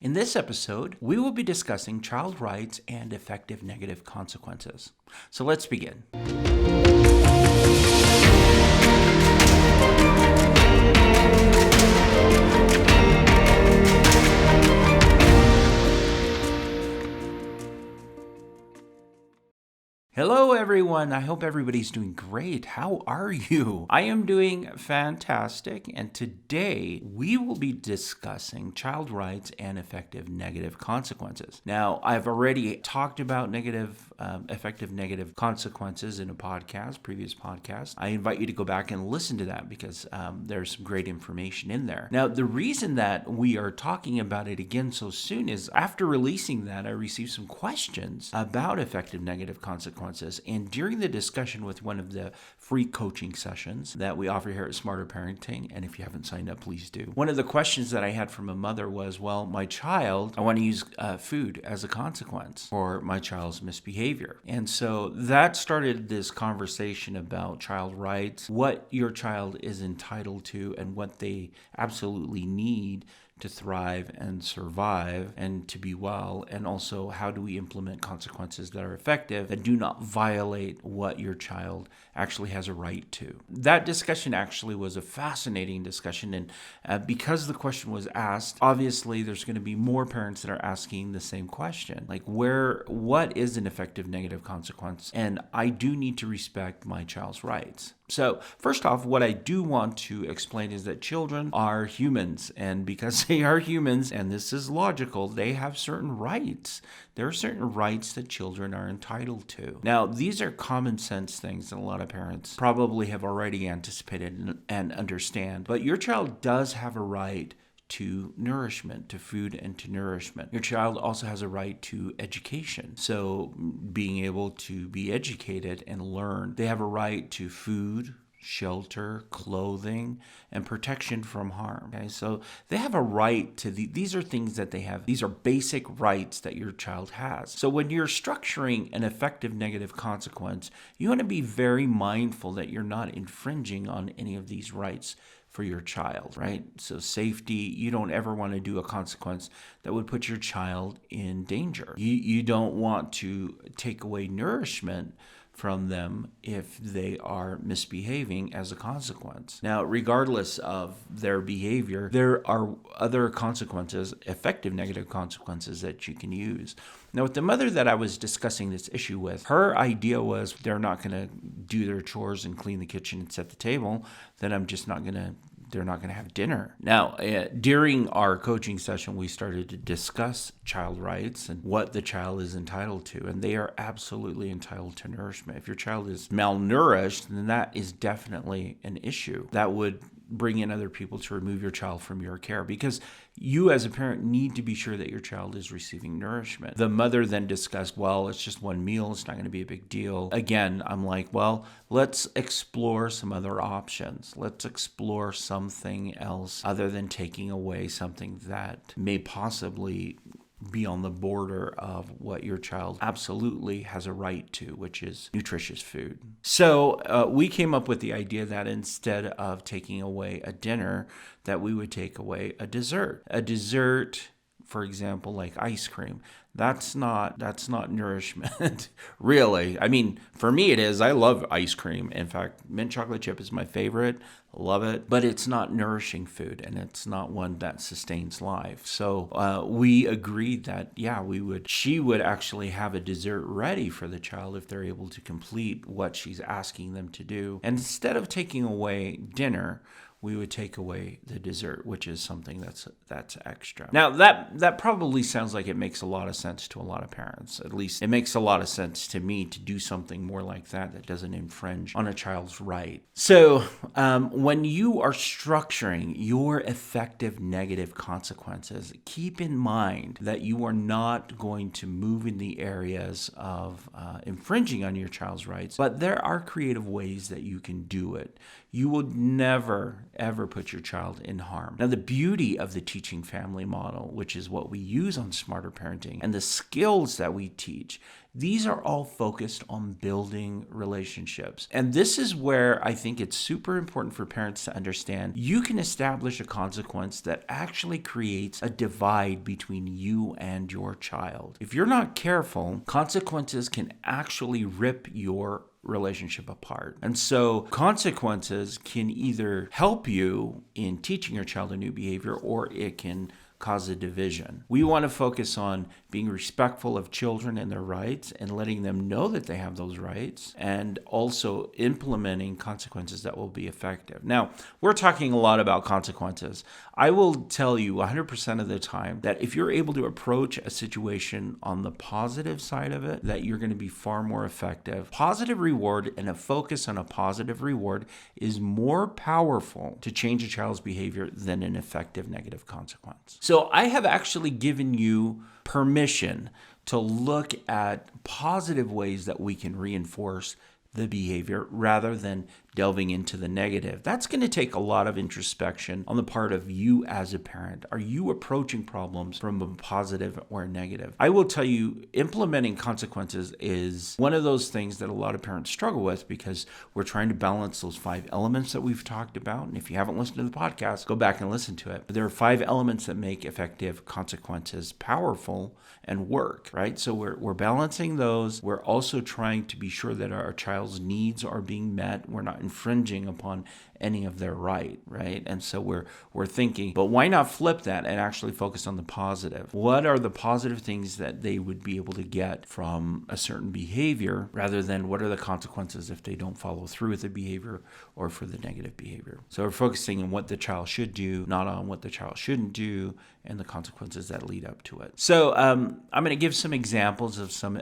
In this episode, we will be discussing child rights and effective negative consequences. So let's begin. Hello, everyone. I hope everybody's doing great. How are you? I am doing fantastic, and today we will be discussing child rights and effective negative consequences. Now, I've already talked about effective negative consequences in a previous podcast. I invite you to go back and listen to that because there's some great information in there. Now, the reason that we are talking about it again so soon is after releasing that, I received some questions about effective negative consequences. And during the discussion with one of the free coaching sessions that we offer here at Smarter Parenting, and if you haven't signed up, please do. One of the questions that I had from a mother was, well, my child, I want to use food as a consequence for my child's misbehavior. And so that started this conversation about child rights, what your child is entitled to, and what they absolutely need to thrive and survive and to be well, and also how do we implement consequences that are effective that do not violate what your child actually has a right to. That discussion actually was a fascinating discussion, and because the question was asked, obviously there's going to be more parents that are asking the same question, like what is an effective negative consequence, and I do need to respect my child's rights. So first off, what I do want to explain is that children are humans, and because they are humans, and this is logical, they have certain rights. There are certain rights that children are entitled to. Now, these are common sense things that a lot of parents probably have already anticipated and understand, but your child does have a right to nourishment, to food and to nourishment. Your child also has a right to education. So being able to be educated and learn. They have a right to food, shelter, clothing, and protection from harm. Okay, so they have a right to these are things that they have. These are basic rights that your child has. So when you're structuring an effective negative consequence, you want to be very mindful that you're not infringing on any of these rights for your child, right? So safety, you don't ever want to do a consequence that would put your child in danger. You don't want to take away nourishment from them if they are misbehaving as a consequence. Now, regardless of their behavior, there are other consequences, effective negative consequences that you can use. Now, with the mother that I was discussing this issue with, her idea was they're not going to do their chores and clean the kitchen and set the table, then they're not going to have dinner. Now, during our coaching session, we started to discuss child rights and what the child is entitled to, and they are absolutely entitled to nourishment. If your child is malnourished, then that is definitely an issue. That would bring in other people to remove your child from your care, because you as a parent need to be sure that your child is receiving nourishment. The mother then discussed, well, it's just one meal, it's not going to be a big deal. Again, I'm like, well, let's explore some other options. Let's explore something else other than taking away something that may possibly be on the border of what your child absolutely has a right to, which is nutritious food. So we came up with the idea that instead of taking away a dinner, that we would take away a dessert. A dessert, for example, like ice cream. That's not nourishment, really. I mean, for me it is. I love ice cream. In fact, mint chocolate chip is my favorite. Love it. But it's not nourishing food, and it's not one that sustains life. So we agreed that, she would actually have a dessert ready for the child if they're able to complete what she's asking them to do. And instead of taking away dinner, we would take away the dessert, which is something that's extra. Now, that probably sounds like it makes a lot of sense to a lot of parents. At least it makes a lot of sense to me to do something more like that doesn't infringe on a child's right. So when you are structuring your effective negative consequences, keep in mind that you are not going to move in the areas of infringing on your child's rights, but there are creative ways that you can do it. You would never, ever put your child in harm. Now, the beauty of the teaching family model, which is what we use on Smarter Parenting, and the skills that we teach, these are all focused on building relationships. And this is where I think it's super important for parents to understand you can establish a consequence that actually creates a divide between you and your child. If you're not careful, consequences can actually rip your relationship apart. And so consequences can either help you in teaching your child a new behavior, or it can cause a division. We want to focus on being respectful of children and their rights and letting them know that they have those rights, and also implementing consequences that will be effective. Now, we're talking a lot about consequences. I will tell you 100% of the time that if you're able to approach a situation on the positive side of it, that you're going to be far more effective. Positive reward and a focus on a positive reward is more powerful to change a child's behavior than an effective negative consequence. So I have actually given you permission to look at positive ways that we can reinforce the behavior rather than delving into the negative. That's going to take a lot of introspection on the part of you as a parent. Are you approaching problems from a positive or a negative? I will tell you, implementing consequences is one of those things that a lot of parents struggle with, because we're trying to balance those 5 elements that we've talked about. And if you haven't listened to the podcast, go back and listen to it. But there are 5 elements that make effective consequences powerful and work, right? So we're balancing those. We're also trying to be sure that our child's needs are being met. We're not infringing upon any of their right? And so we're thinking, but why not flip that and actually focus on the positive? What are the positive things that they would be able to get from a certain behavior, rather than what are the consequences if they don't follow through with the behavior or for the negative behavior? So we're focusing on what the child should do, not on what the child shouldn't do, and the consequences that lead up to it. So I'm going to give some examples of some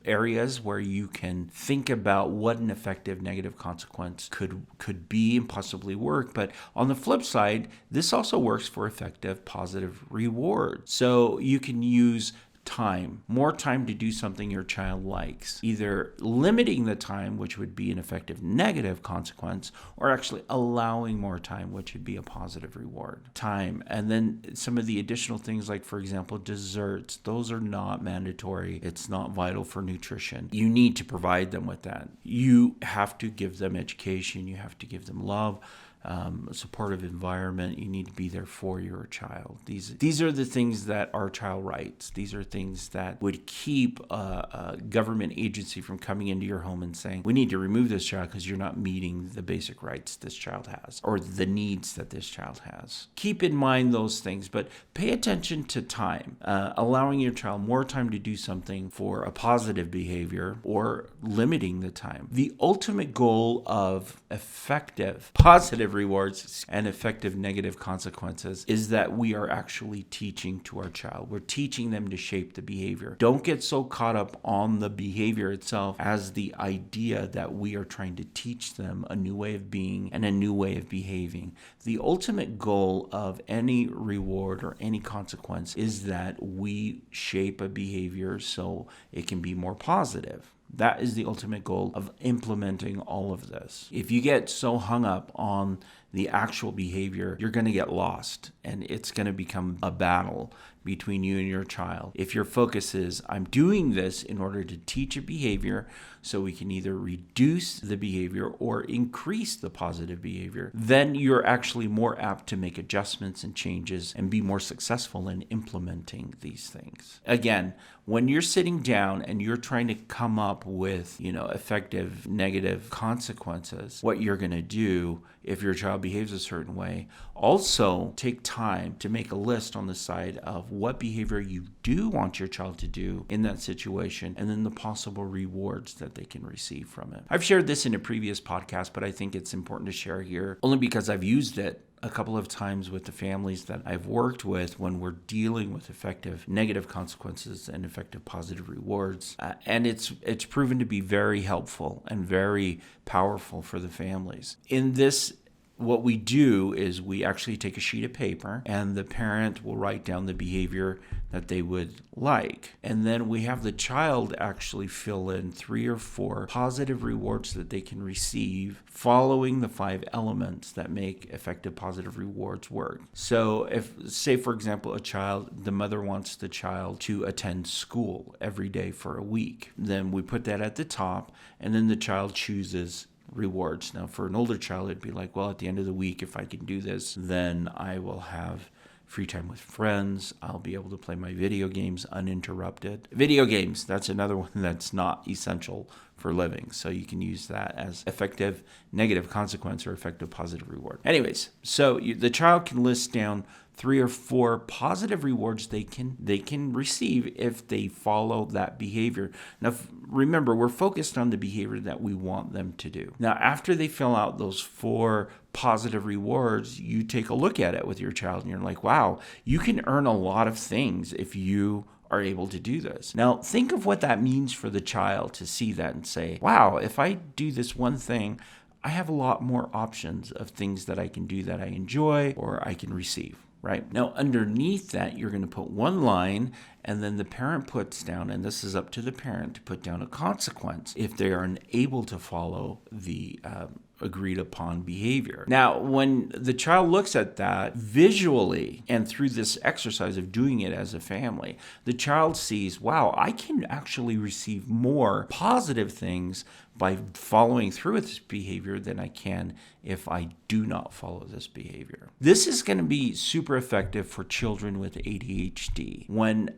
areas where you can think about what an effective negative consequence could be and possibly work. But on the flip side, this also works for effective positive reward. So you can use more time to do something your child likes, either limiting the time, which would be an effective negative consequence, or actually allowing more time, which would be a positive reward. Time. And then some of the additional things, like, for example, desserts, those are not mandatory. It's not vital for nutrition. You need to provide them with that. You have to give them education. You have to give them love. A supportive environment. You need to be there for your child. These are the things that are child rights. These are things that would keep a government agency from coming into your home and saying, we need to remove this child because you're not meeting the basic rights this child has, or the needs that this child has. Keep in mind those things, but pay attention to time. Allowing your child more time to do something for a positive behavior, or limiting the time. The ultimate goal of effective positive rewards and effective negative consequences is that we are actually teaching to our child. We're teaching them to shape the behavior. Don't get so caught up on the behavior itself as the idea that we are trying to teach them a new way of being and a new way of behaving. The ultimate goal of any reward or any consequence is that we shape a behavior so it can be more positive. That is the ultimate goal of implementing all of this. If you get so hung up on the actual behavior, you're going to get lost, and it's going to become a battle between you and your child. If your focus is, I'm doing this in order to teach a behavior so we can either reduce the behavior or increase the positive behavior, then you're actually more apt to make adjustments and changes and be more successful in implementing these things. Again, when you're sitting down and you're trying to come up with, effective negative consequences, what you're going to do if your child behaves a certain way, also take time to make a list on the side of what behavior you do want your child to do in that situation, and then the possible rewards that they can receive from it. I've shared this in a previous podcast, but I think it's important to share here only because I've used it a couple of times with the families that I've worked with when we're dealing with effective negative consequences and effective positive rewards. And it's proven to be very helpful and very powerful for the families. In this what we do is we actually take a sheet of paper and the parent will write down the behavior that they would like. And then we have the child actually fill in 3 or 4 positive rewards that they can receive following the 5 elements that make effective positive rewards work. So if, say for example, the mother wants the child to attend school every day for a week, then we put that at the top, and then the child chooses rewards. Now, for an older child, it'd be like, well, at the end of the week, if I can do this, then I will have free time with friends. I'll be able to play my video games uninterrupted. Video games, that's another one that's not essential for living. So you can use that as effective negative consequence or effective positive reward. Anyways, so the child can list down 3 or 4 positive rewards they can receive if they follow that behavior. Now, remember, we're focused on the behavior that we want them to do. Now, after they fill out those 4 positive rewards, you take a look at it with your child and you're like, wow, you can earn a lot of things if you are able to do this. Now, think of what that means for the child to see that and say, wow, if I do this one thing, I have a lot more options of things that I can do that I enjoy or I can receive. Right? Now, underneath that, you're going to put one line, and then the parent puts down, and this is up to the parent to put down a consequence if they are unable to follow the agreed upon behavior. Now, when the child looks at that visually and through this exercise of doing it as a family, the child sees, wow, I can actually receive more positive things by following through with this behavior than I can if I do not follow this behavior. This is going to be super effective for children with ADHD. When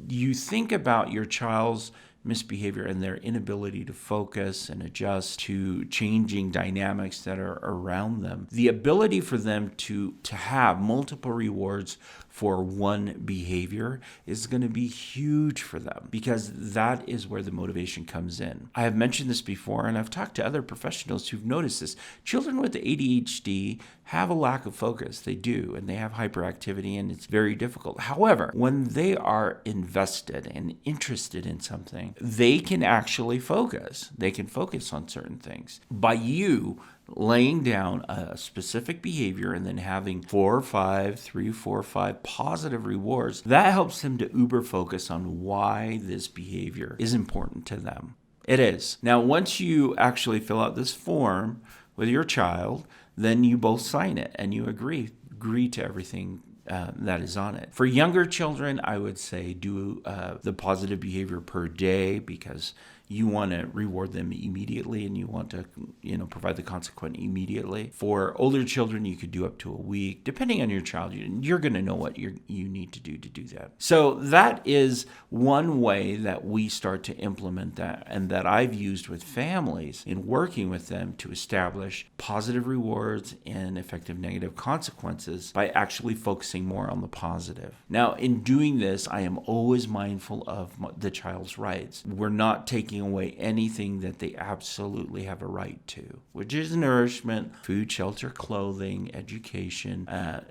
you think about your child's misbehavior and their inability to focus and adjust to changing dynamics that are around them, the ability for them to have multiple rewards for one behavior is going to be huge for them, because that is where the motivation comes in. I have mentioned this before, and I've talked to other professionals who've noticed this. Children with ADHD have a lack of focus. They do, and they have hyperactivity, and it's very difficult. However, when they are invested and interested in something, they can actually focus. They can focus on certain things. By you laying down a specific behavior and then having 4 or 5, 3, 4 or 5 positive rewards, that helps them to uber focus on why this behavior is important to them. It is. Now, once you actually fill out this form with your child, then you both sign it and you agree to everything that is on it. For younger children, I would say do the positive behavior per day, because you want to reward them immediately and you want to, provide the consequence immediately. For older children, you could do up to a week. Depending on your child, you're going to know what you need to do that. So that is one way that we start to implement that, and that I've used with families in working with them to establish positive rewards and effective negative consequences by actually focusing more on the positive. Now, in doing this, I am always mindful of the child's rights. We're not taking away anything that they absolutely have a right to, which is nourishment, food, shelter, clothing, education,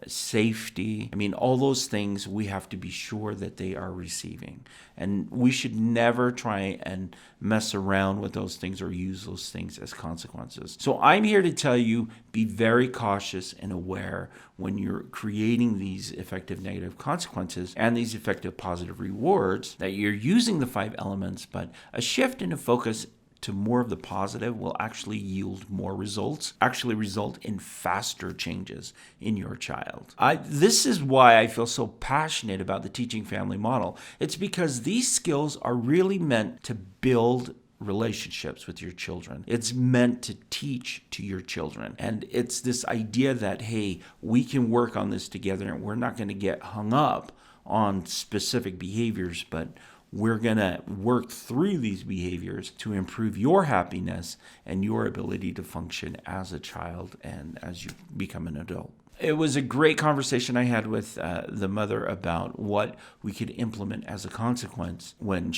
safety. I mean, all those things we have to be sure that they are receiving. And we should never try and mess around with those things or use those things as consequences. So I'm here to tell you, be very cautious and aware when you're creating these effective negative consequences and these effective positive rewards, that you're using the 5 elements, but a shift in a focus to more of the positive will actually yield more results, actually result in faster changes in your child. This is why I feel so passionate about the teaching family model. It's because these skills are really meant to build relationships with your children. It's meant to teach to your children. And it's this idea that, hey, we can work on this together and we're not going to get hung up on specific behaviors, but we're going to work through these behaviors to improve your happiness and your ability to function as a child and as you become an adult. It was a great conversation I had with the mother about what we could implement as a consequence when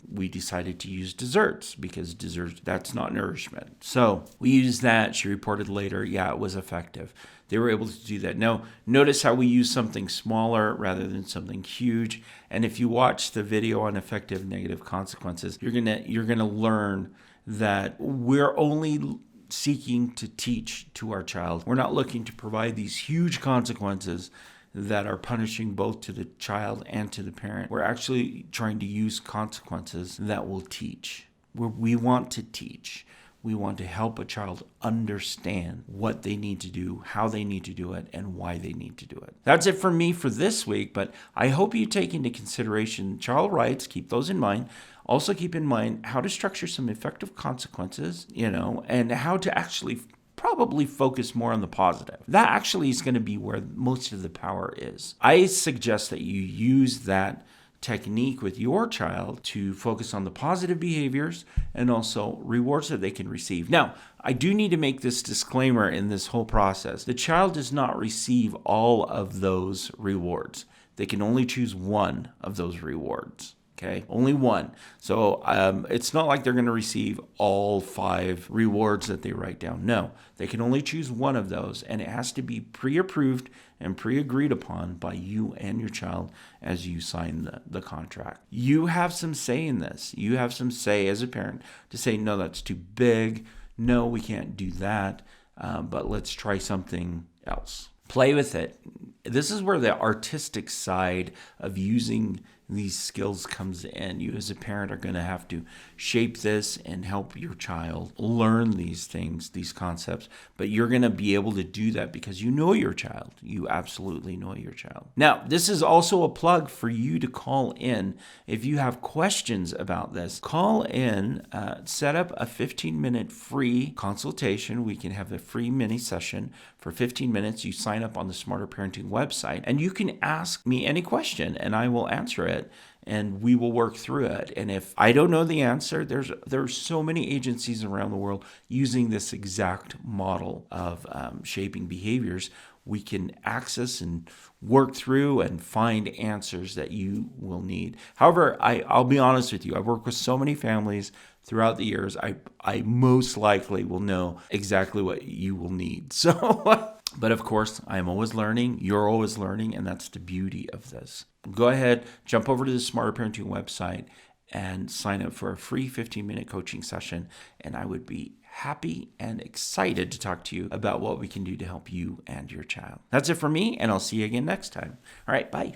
we decided to use desserts, because desserts, that's not nourishment. So we used that. She reported later, yeah, it was effective. They were able to do that. Now, notice how we use something smaller rather than something huge. And if you watch the video on effective negative consequences, you're gonna learn that we're only seeking to teach to our child. We're not looking to provide these huge consequences that are punishing both to the child and to the parent. We're actually trying to use consequences that will teach. We want to teach. We want to help a child understand what they need to do, how they need to do it, and why they need to do it. That's it for me for this week, but I hope you take into consideration child rights, keep those in mind. Also keep in mind how to structure some effective consequences, and how to actually probably focus more on the positive. That actually is going to be where most of the power is. I suggest that you use that technique with your child to focus on the positive behaviors and also rewards that they can receive. Now, I do need to make this disclaimer in this whole process. The child does not receive all of those rewards. They can only choose one of those rewards. Okay, only one. So it's not like they're going to receive all 5 rewards that they write down. No, they can only choose one of those, and it has to be pre-approved and pre-agreed upon by you and your child as you sign the contract. You have some say in this. You have some say as a parent to say, no, that's too big. No, we can't do that, but let's try something else. Play with it. This is where the artistic side of using these skills comes in. You as a parent are going to have to shape this and help your child learn these things, these concepts, but you're going to be able to do that because you know your child. You absolutely know your child. Now, this is also a plug for you to call in. If you have questions about this, call in, set up a 15-minute free consultation. We can have a free mini session for 15 minutes. You sign up on the Smarter Parenting website and you can ask me any question and I will answer it. And we will work through it. And if I don't know the answer, there's so many agencies around the world using this exact model of shaping behaviors. We can access and work through and find answers that you will need. However, I'll be honest with you. I've worked with so many families throughout the years. I most likely will know exactly what you will need. So, but of course, I'm always learning. You're always learning. And that's the beauty of this. Go ahead, jump over to the Smarter Parenting website and sign up for a free 15-minute coaching session. And I would be happy and excited to talk to you about what we can do to help you and your child. That's it for me, and I'll see you again next time. All right, bye.